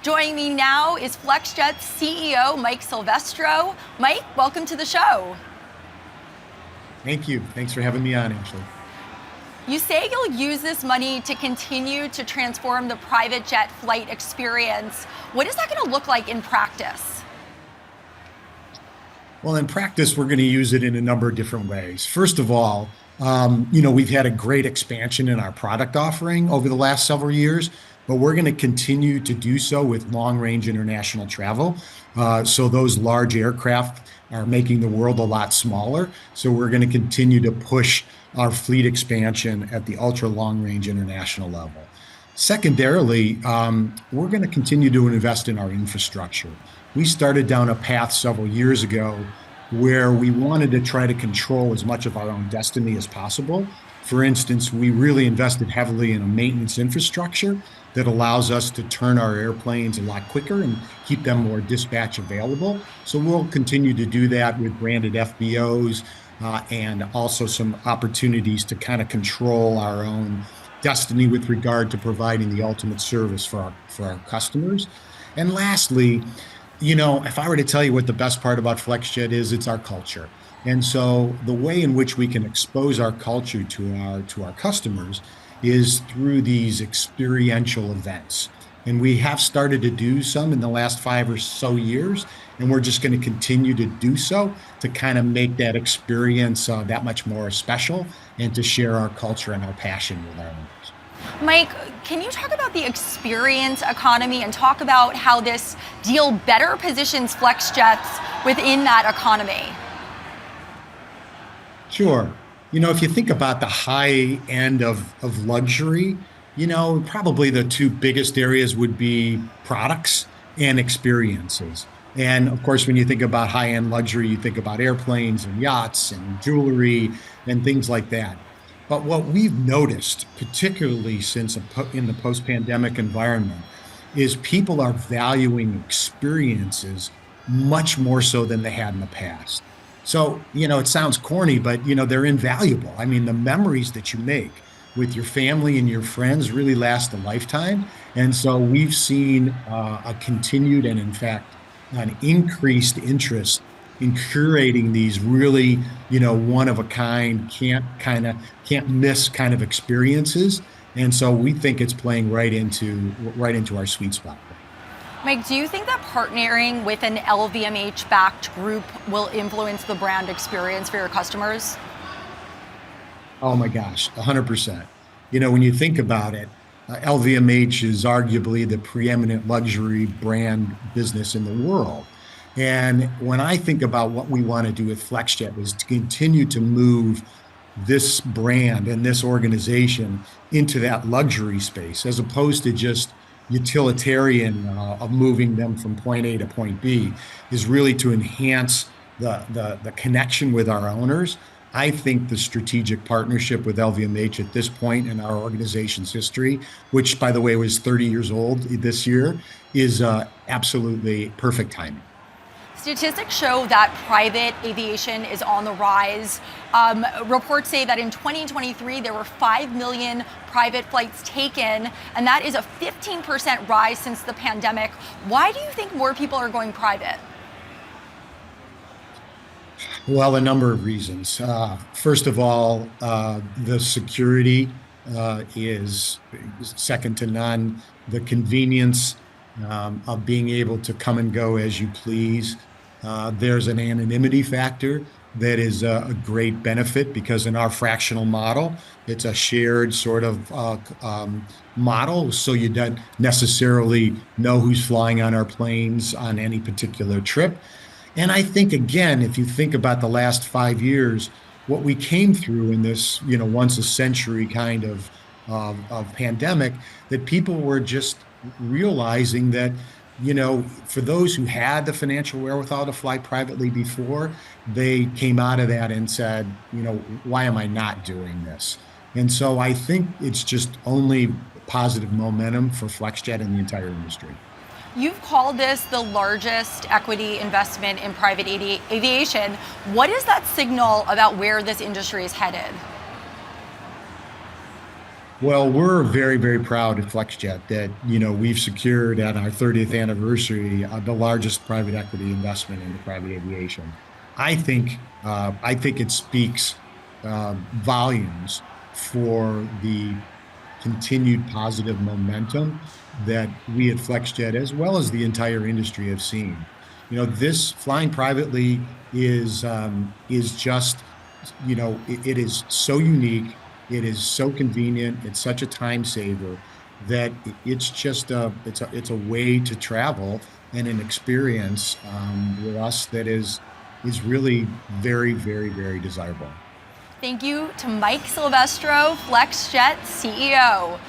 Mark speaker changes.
Speaker 1: Joining me now is Flexjet's CEO, Mike Silvestro. Mike, welcome to the show.
Speaker 2: Thank you. Thanks for having me on, Ashley.
Speaker 1: You say you'll use this money to continue to transform the private jet flight experience. What is that going to look like in practice?
Speaker 2: Well, in practice, we're going to use it in a number of different ways. First of all, we've had a great expansion in our product offering over the last several years, but we're going to continue to do so with long-range international travel. So those large aircraft are making the world a lot smaller. So we're going to continue to push our fleet expansion at the ultra long-range international level. Secondarily, we're going to continue to invest in our infrastructure. We started down a path several years ago where we wanted to try to control as much of our own destiny as possible. For instance, we really invested heavily in a maintenance infrastructure that allows us to turn our airplanes a lot quicker and keep them more dispatch available. So we'll continue to do that with branded FBOs and also some opportunities to kind of control our own destiny with regard to providing the ultimate service for our customers. And lastly, if I were to tell you what the best part about Flexjet is, it's our culture. And so the way in which we can expose our culture to our customers is through these experiential events. And we have started to do some in the last 5 or so years, and we're just going to continue to do so to kind of make that experience that much more special and to share our culture and our passion with our owners.
Speaker 1: Mike, can you talk about the experience economy and talk about how this deal better positions Flexjets within that economy?
Speaker 2: Sure. If you think about the high end of luxury, probably the two biggest areas would be products and experiences. And of course, when you think about high-end luxury, you think about airplanes and yachts and jewelry and things like that. But what we've noticed, particularly since in the post-pandemic environment, is people are valuing experiences much more so than they had in the past. So, it sounds corny, but, they're invaluable. I mean, the memories that you make with your family and your friends really last a lifetime. And so we've seen a continued and, in fact, an increased interest in curating these really, one of a kind, can't miss kind of experiences. And so we think it's playing right into our sweet spot.
Speaker 1: Mike, do you think that partnering with an LVMH-backed group will influence the brand experience for your customers?
Speaker 2: Oh my gosh, 100%. When you think about it, LVMH is arguably the preeminent luxury brand business in the world. And when I think about what we want to do with Flexjet is to continue to move this brand and this organization into that luxury space, as opposed to just utilitarian of moving them from point A to point B, is really to enhance the connection with our owners. I think the strategic partnership with LVMH at this point in our organization's history, which by the way was 30 years old this year, is absolutely perfect timing.
Speaker 1: Statistics show that private aviation is on the rise. Reports say that in 2023, there were 5 million private flights taken, and that is a 15% rise since the pandemic. Why do you think more people are going private?
Speaker 2: Well, a number of reasons. First of all, the security is second to none. The convenience of being able to come and go as you please. There's an anonymity factor that is a great benefit because in our fractional model, it's a shared sort of model. So you don't necessarily know who's flying on our planes on any particular trip. And I think, again, if you think about the last 5 years, what we came through in this, once a century kind of pandemic, that people were just realizing that, for those who had the financial wherewithal to fly privately before, they came out of that and said, why am I not doing this? And so I think it's just only positive momentum for Flexjet and the entire industry.
Speaker 1: You've called this the largest equity investment in private aviation. What is that signal about where this industry is headed?
Speaker 2: Well, we're very, very proud at Flexjet that, we've secured at our 30th anniversary, the largest private equity investment into private aviation. I think it speaks volumes for the continued positive momentum that we at Flexjet, as well as the entire industry, have seen. This flying privately is just, it is so unique. It is so convenient. It's such a time saver that it's just it's a way to travel and an experience with us that is really very, very, very desirable.
Speaker 1: Thank you to Mike Silvestro, FlexJet CEO.